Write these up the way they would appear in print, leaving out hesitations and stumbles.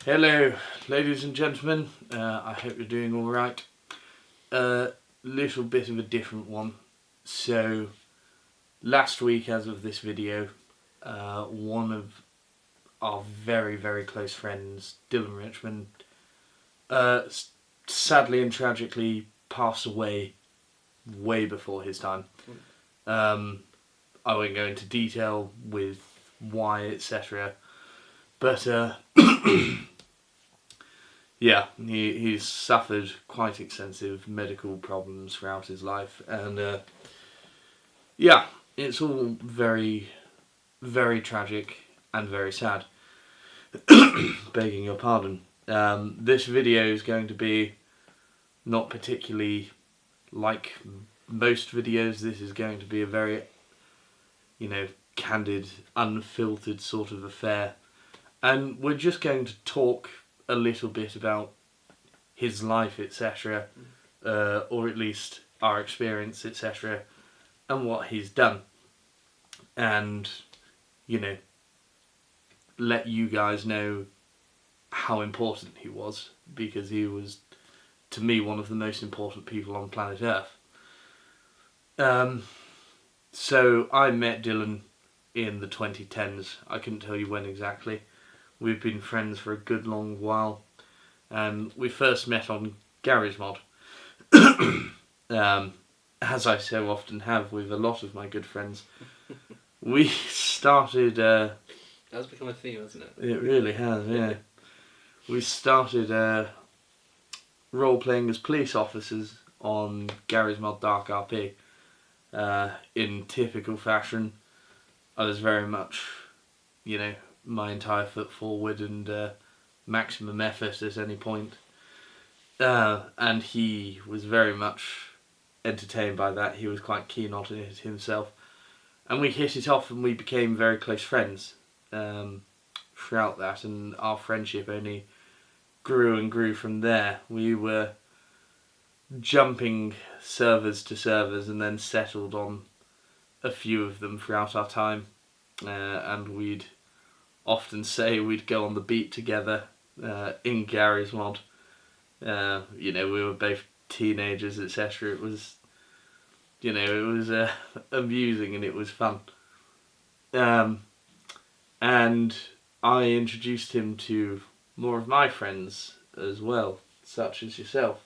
Hello, ladies and gentlemen. I hope you're doing all right. Little bit of a different one. So, last week, as of this video, one of our very, very close friends, Dylan Richmond, sadly and tragically passed away way before his time. I won't go into detail with why, etc. But yeah, he's suffered quite extensive medical problems throughout his life, and yeah, it's all very, very tragic and very sad. Begging your pardon. This video is going to be not particularly like most videos. This is going to be a very, candid, unfiltered sort of affair. And we're just going to talk a little bit about his life, etc., or at least our experience, etc., and what he's done. And, let you guys know how important he was, because he was, to me, one of the most important people on planet Earth. So I met Dylan in the 2010s. I couldn't tell you when exactly. We've been friends for a good long while. We first met on Garry's Mod. As I so often have with a lot of my good friends. We started... That's become a theme, hasn't it? It really has, yeah. We started role-playing as police officers on Garry's Mod Dark RP. In typical fashion, I was very much, my entire foot forward and maximum effort at any point. And he was very much entertained by that. He was quite keen on it himself. And we hit it off and we became very close friends throughout that. And our friendship only grew and grew from there. We were jumping servers to servers and then settled on a few of them throughout our time. And we'd often say we'd go on the beat together in Garry's Mod. We were both teenagers, etc. It was, amusing and it was fun. And I introduced him to more of my friends as well, such as yourself.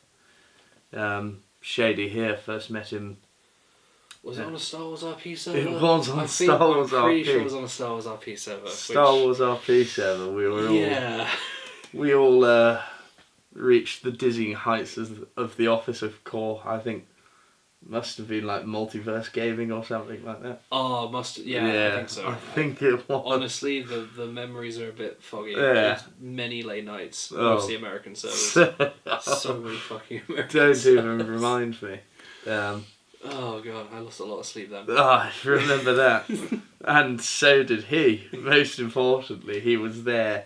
Shady here first met him. Was it on a Star Wars RP server? It was on Star Wars RP. I'm pretty sure it was on a Star Wars RP server. Star Wars RP server. We were all. Yeah. We all reached the dizzying heights of the Officer Corps. I think must have been like Multiverse Gaming or something like that. Oh, yeah, I think so. I think it was. Honestly, the memories are a bit foggy. Yeah. It's many late nights, Oh. mostly American servers. So many fucking American Don't servers. even remind me. Oh god, I lost a lot of sleep then. I remember that. And so did he. Most importantly, he was there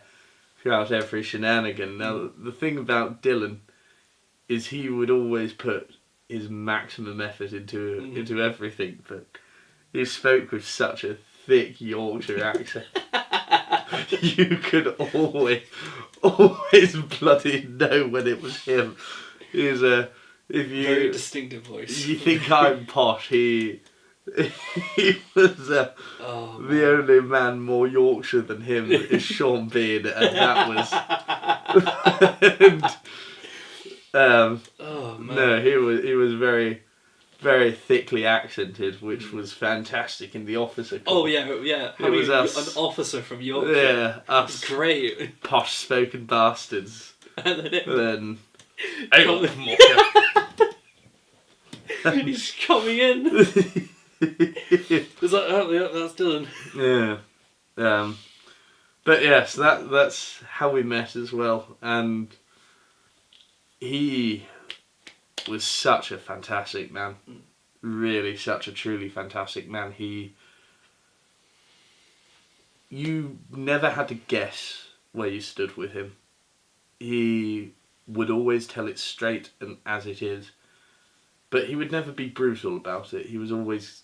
throughout every shenanigan. Now, the thing about Dylan is he would always put his maximum effort into everything, but he spoke with such a thick Yorkshire accent. You could always bloody know when it was him. He's very distinctive voice. You think I'm posh? He was the only man more Yorkshire than him is Sean Bean, and that was. Oh man! No, he was very, very thickly accented, which was fantastic in the Officer Corps. Oh yeah. It was us. An officer from Yorkshire. Yeah, us. Great. Posh spoken bastards. And then. He's coming in. It's like, oh yeah, that's Dylan. Yeah. But yes, that's how we met as well, and he was such a fantastic man. Really, such a truly fantastic man. You never had to guess where you stood with him. He would always tell it straight and as it is, but he would never be brutal about it. He was always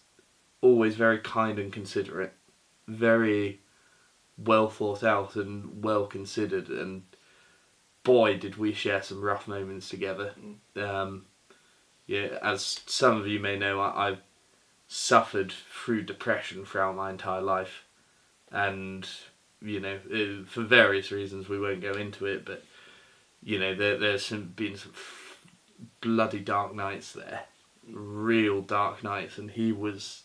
very kind and considerate, very well thought out and well considered, and boy, did we share some rough moments together. Yeah, as some of you may know, I've suffered through depression throughout my entire life, and you know, for various reasons we won't go into it, but you know, there's been some bloody dark nights there, real dark nights, and he was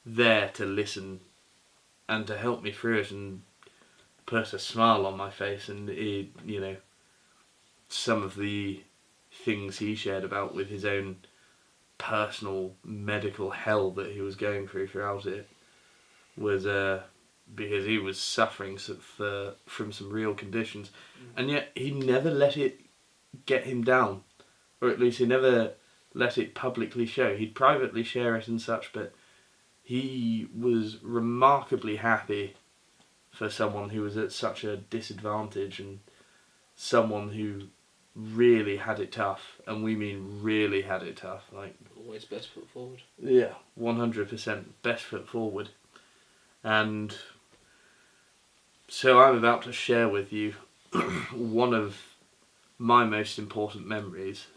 there to listen and to help me through it and put a smile on my face. And he, you know, some of the things he shared about with his own personal medical hell that he was going through throughout it was because he was suffering from some real conditions, and yet he never let it get him down, or at least he never let it publicly show. He'd privately share it and such, but he was remarkably happy for someone who was at such a disadvantage, and someone who really had it tough, and we mean really had it tough. Like, always best foot forward. Yeah, 100% best foot forward. And so I'm about to share with you one of my most important memories.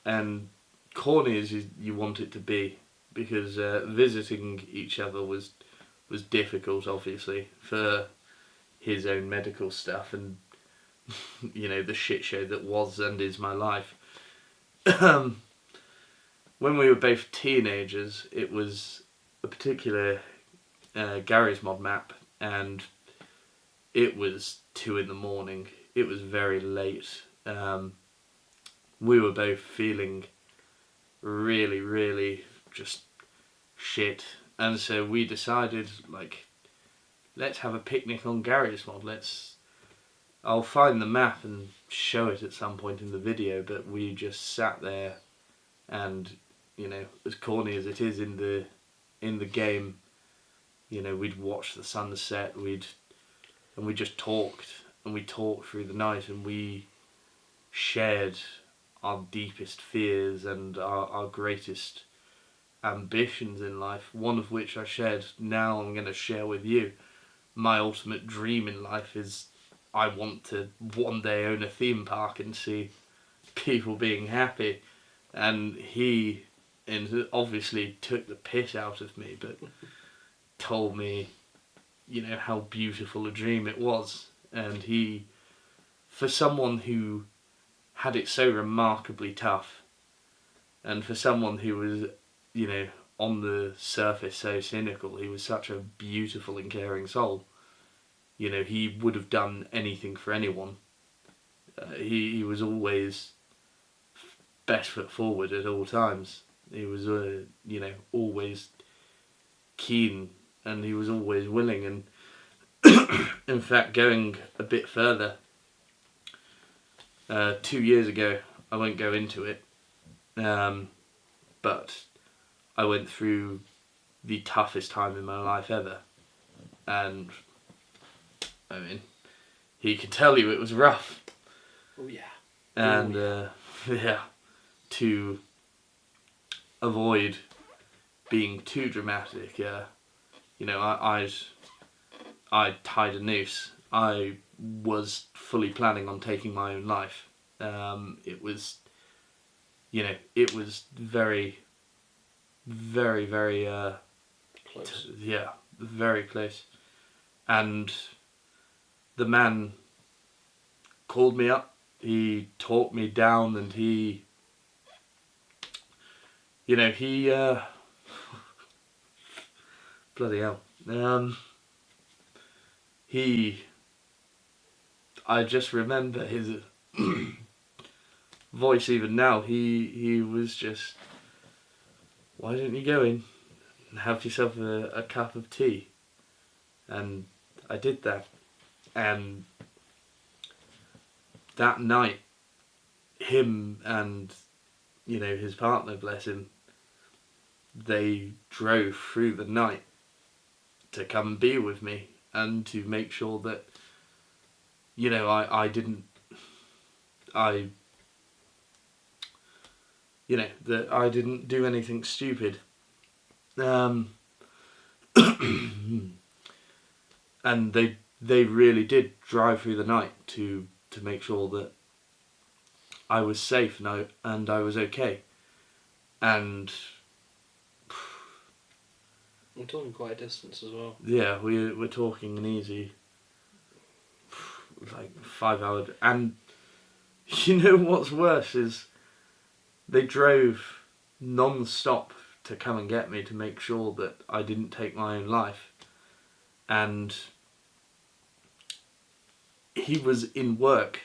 And corny as you want it to be, because visiting each other was difficult, obviously, for his own medical stuff and you know, the shit show that was and is my life. When we were both teenagers, it was a particular Gary's Mod map, and it was 2 a.m. It was very late. We were both feeling really, really just shit, and so we decided, like, let's have a picnic on Gary's Mod. I'll find the map and show it at some point in the video, but we just sat there, and you know, as corny as it is in the game, you know, we'd watch the sunset, we just talked, and we talked through the night, and we shared our deepest fears and our greatest ambitions in life, one of which I shared. Now I'm going to share with you. My ultimate dream in life is I want to one day own a theme park and see people being happy. And he obviously took the piss out of me, but told me, you know, how beautiful a dream it was. And he, for someone who had it so remarkably tough, and for someone who was, you know, on the surface so cynical, he was such a beautiful and caring soul. You know, he would have done anything for anyone. He was always best foot forward at all times. He was, you know, always keen, and he was always willing. And in fact, going a bit further, 2 years ago, I won't go into it, but I went through the toughest time in my life ever. And I mean, he could tell you it was rough. Oh yeah. And yeah, to avoid being too dramatic, you know, I tied a noose. I was fully planning on taking my own life. It was, you know, it was very, very, very Close. yeah, very close. And the man called me up, he talked me down, and he, you know, he, bloody hell, I just remember his voice even now. He was just, why don't you go in and have yourself a cup of tea? And I did that, and that night, him and, you know, his partner, bless him, they drove through the night to come and be with me, and to make sure that, you know, that I didn't do anything stupid. And they they really did drive through the night to make sure that I was safe and I was okay. And we're talking quite a distance as well. yeah, we're talking an easy 5 hour. And you know what's worse is they drove non-stop to come and get me to make sure that I didn't take my own life. And he was in work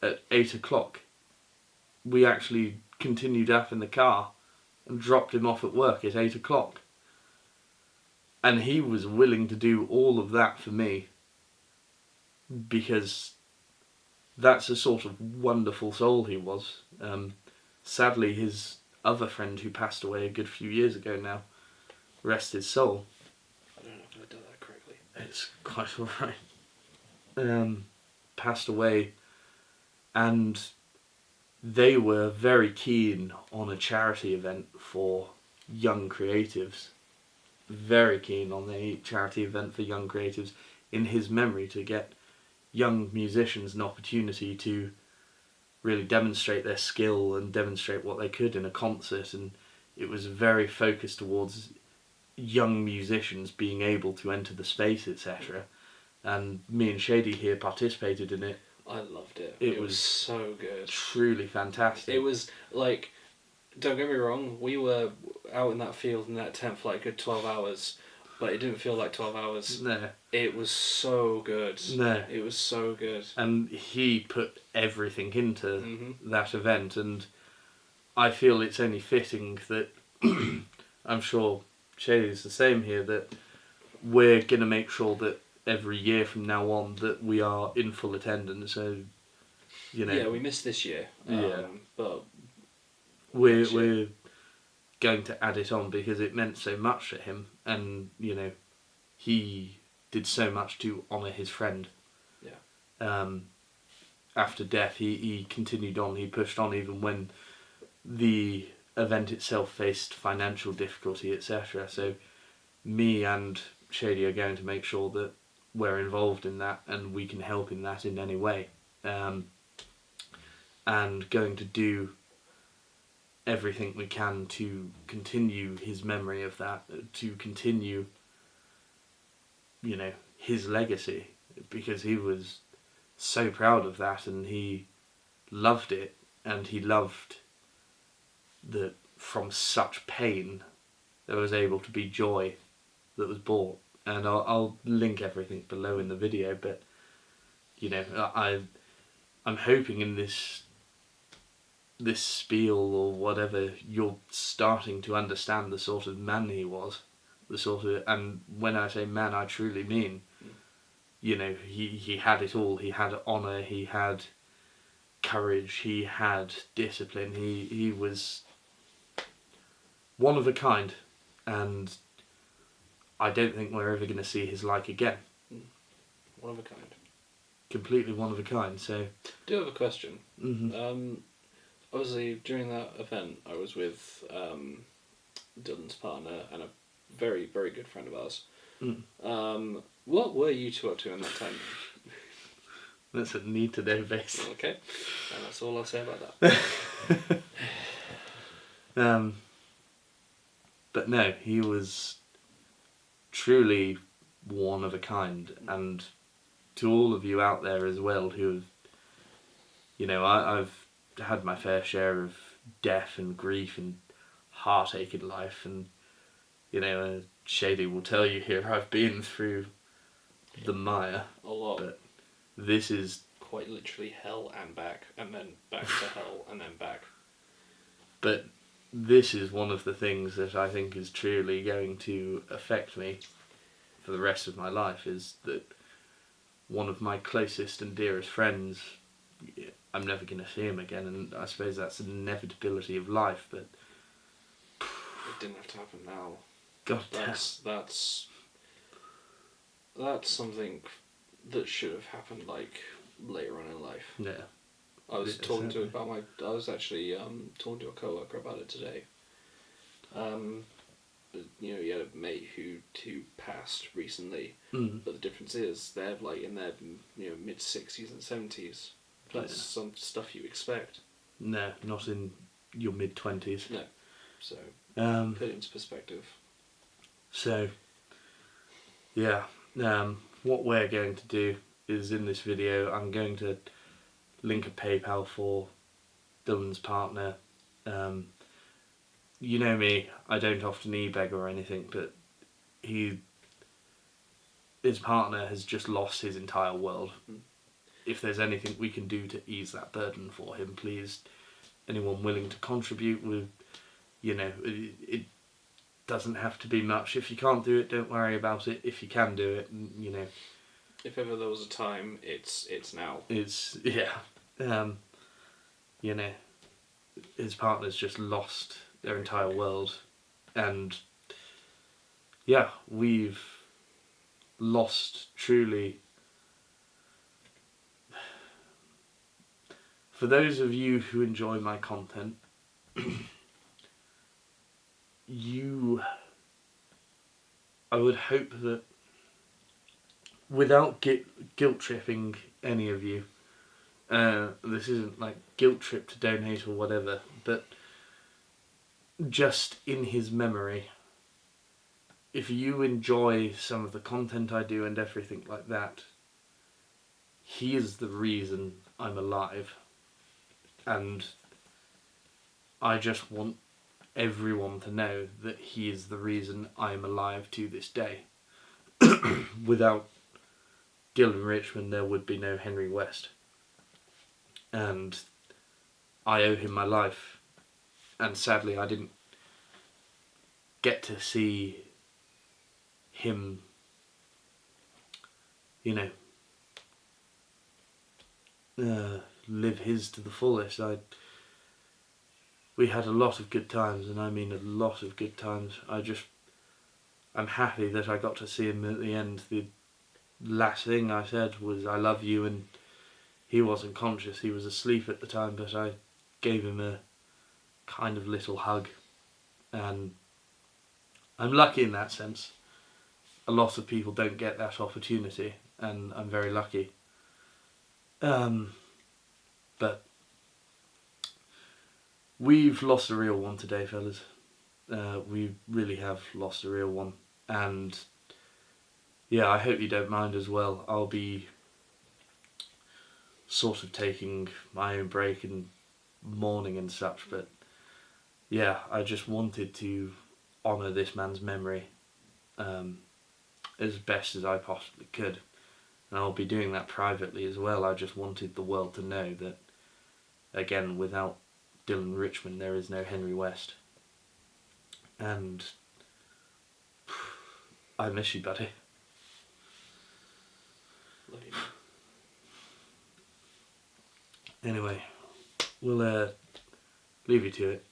at 8 o'clock. We actually continued up in the car and dropped him off at work at 8 o'clock. And he was willing to do all of that for me because that's the sort of wonderful soul he was. Sadly, his other friend who passed away a good few years ago now, rest his soul. I don't know if I did that correctly. It's quite alright. Passed away, and they were very keen on a charity event for young creatives. Very keen on a charity event for young creatives in his memory to get young musicians an opportunity to really demonstrate their skill and demonstrate what they could in a concert. And it was very focused towards young musicians being able to enter the space, etc. And me and Shady here participated in it. I loved it. It was so good. Truly fantastic. It was like, don't get me wrong, we were out in that field in that tent for like a good 12 hours, but it didn't feel like 12 hours. No. It was so good. No. It was so good. And he put everything into Mm-hmm. that event, and I feel it's only fitting that I'm sure Shady's the same here, that we're going to make sure that every year from now on that we are in full attendance. So, you know, yeah, we missed this year. But we're going to add it on because it meant so much to him, and you know, he did so much to honour his friend. Yeah. After death, he continued on. He pushed on even when the event itself faced financial difficulty, etc. So, me and Shady are going to make sure that we're involved in that and we can help in that in any way, and going to do everything we can to continue his memory of that, to continue, you know, his legacy, because he was so proud of that and he loved it, and he loved that from such pain there was able to be joy that was brought. And I'll link everything below in the video, but you know, I'm hoping in this spiel or whatever you're starting to understand the sort of man he was, and when I say man, I truly mean, you know, he had it all. He had honour, he had courage, he had discipline. He was one of a kind, and I don't think we're ever going to see his like again. One of a kind. Completely one of a kind. So, I do have a question. Mm-hmm. Obviously, during that event, I was with Dylan's partner and a very, very good friend of ours. Mm. What were you two up to in that time? That's a need to know basis. Okay, and that's all I'll say about that. But no, he was truly one of a kind, and to all of you out there as well who have, you know, I've had my fair share of death and grief and heartache in life, and you know, Shady will tell you here, I've been through the mire A lot. but this is quite literally hell and back, and then back to hell and then back. But this is one of the things that I think is truly going to affect me for the rest of my life, is that one of my closest and dearest friends, I'm never going to see him again, and I suppose that's an inevitability of life, but it didn't have to happen now. God That's something that should have happened like later on in life. Yeah. I was talking to I was actually talking to a coworker about it today. you know, you had a mate who passed recently, Mm. but the difference is they're like in their, you know, mid-60s and 70s. That's some stuff you expect. No, not in your mid-20s. No. So, put it into perspective. So, yeah, what we're going to do is, in this video, I'm going to link a PayPal for Dylan's partner. You know me, I don't often e-beg or anything, but his partner has just lost his entire world. If there's anything we can do to ease that burden for him, please, anyone willing to contribute with, you know, it doesn't have to be much. If you can't do it, don't worry about it. If you can do it, you know. If ever there was a time, it's now. It's, yeah. You know, his partner's just lost their entire world. And, yeah, we've lost truly. For those of you who enjoy my content, I would hope that without guilt tripping any of you, this isn't like guilt trip to donate or whatever, but just in his memory, if you enjoy some of the content I do and everything like that, he is the reason I'm alive. And I just want everyone to know that he is the reason I'm alive to this day. Without Dylan Richmond, there would be no Henry West. And I owe him my life. And sadly, I didn't get to see him, you know, live his to the fullest. We had a lot of good times, and I mean a lot of good times. I'm happy that I got to see him at the end. The last thing I said was, I love you, and he wasn't conscious. He was asleep at the time, but I gave him a kind of little hug. And I'm lucky in that sense. A lot of people don't get that opportunity, and I'm very lucky. But we've lost a real one today, fellas. We really have lost a real one. And yeah, I hope you don't mind as well. I'll be sort of taking my own break and mourning and such, but yeah, I just wanted to honour this man's memory as best as I possibly could. And I'll be doing that privately as well. I just wanted the world to know that, again, without Dylan Richmond, there is no Henry West. And I miss you, buddy. Love you. Anyway, we'll leave you to it.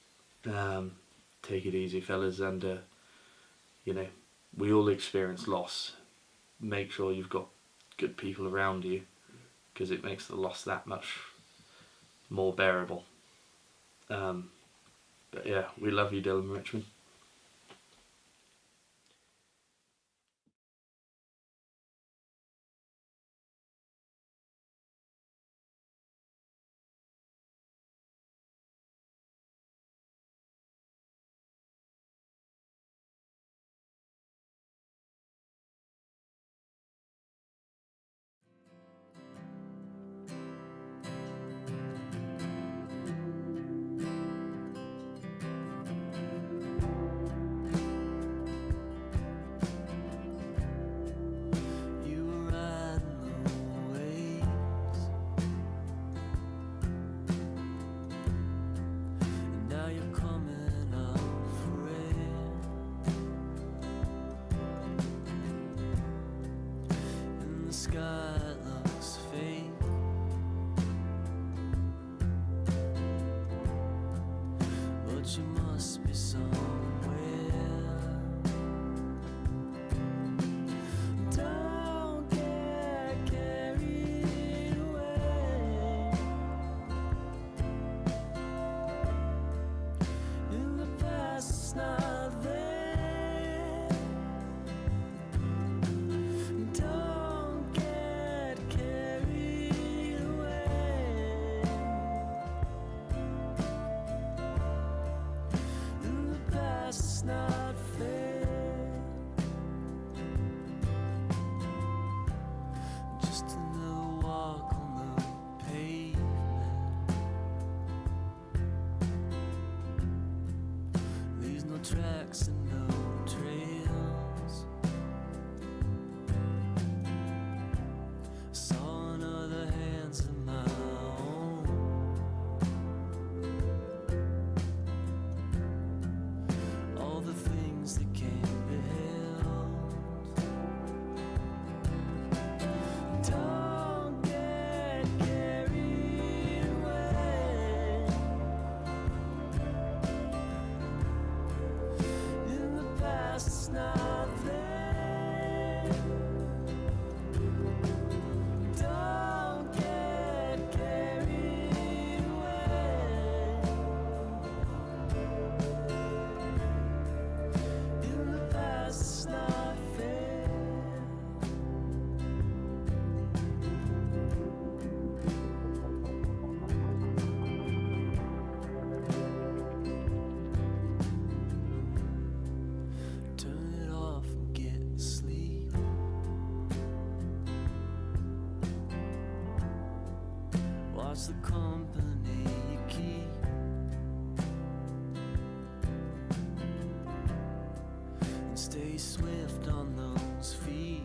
Take it easy, fellas, and you know, we all experience loss. Make sure you've got good people around you, because it makes the loss that much more bearable. But yeah, we love you, Dylan Richmond. Not there. Don't get carried away in the past. It's not fair. Turn it off and get asleep. Watch the company you keep. And stay swift on those feet.